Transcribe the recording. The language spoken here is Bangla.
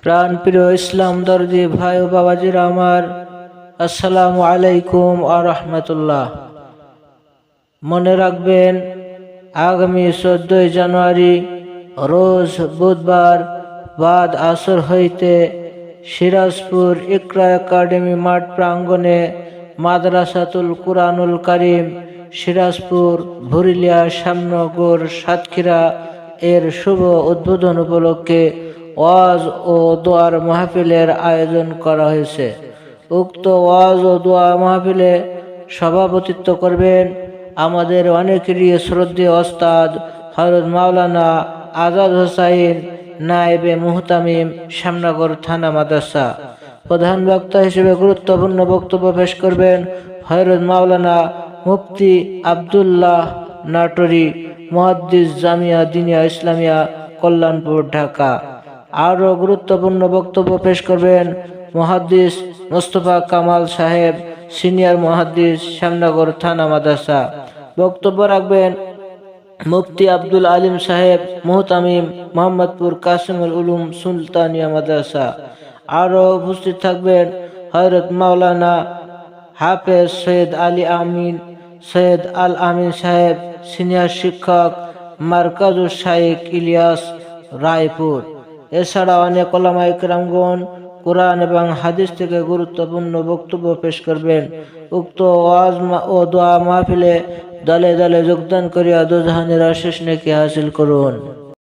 প্রাণ প্রিয় ইসলাম দর্দি ভাই ও বাবাজিরা আমার, আসসালামু আলাইকুম ওয়া রাহমাতুল্লাহ। মনে রাখবেন, আগামী 14 জানুয়ারি রোজ বুধবার বাদ আসর হইতে সিরাজপুর ইকরা একাডেমি মাঠ প্রাঙ্গণে মাদ্রাসাতুল কুরআনুল কারীম সিরাজপুর ভুরিলিয়া শ্যামনগর সাতক্ষীরা এর শুভ উদ্বোধন উপলক্ষে ওয়াজ ও দোয়ার মাহফিলের আয়োজন করা হয়েছে। উক্ত ওয়াজ ও দোয়া মাহফিলে সভাপতিত্ব করবেন আমাদের অনেকেরই শ্রদ্ধেয় ওস্তাদ হযরত মাওলানা আজাদ হোসাইন, নায়েবে মুহতামিম, শ্যামনগর থানা মাদ্রাসা। প্রধান বক্তা হিসেবে গুরুত্বপূর্ণ বক্তব্য পেশ করবেন হযরত মাওলানা মুফতি আব্দুল্লাহ নাটোরি, মুহাদ্দিস, জামিয়া দিনিয়া ইসলামিয়া, কল্যাণপুর, ঢাকা। আরও গুরুত্বপূর্ণ বক্তব্য পেশ করবেন মুহাদ্দিস মোস্তফা কামাল সাহেব, সিনিয়র মুহাদ্দিস, শ্যামনগর থানা মাদ্রাসা। বক্তব্য রাখবেন মুফতি আব্দুল আলিম সাহেব, মুহতামিম, মোহাম্মদপুর কাসিমুল উলুম সুলতানিয়া মাদ্রাসা। আরও উপস্থিত থাকবেন হযরত মাওলানা হাফেজ সৈয়দ আল আমিন সাহেব, সিনিয়র শিক্ষক, মারকাজুস শাইখ ইলিয়াস, রায়পুর। এছাড়া অনেক উলামায়ে কেরামগণ কোরআন এবং হাদিস থেকে গুরুত্বপূর্ণ বক্তব্য পেশ করবেন। উক্ত ওয়াজ ও দোয়া মাহফিলে দলে দলে যোগদান করিয়া দোজাহানের অশেষ নেকি হাসিল করুন।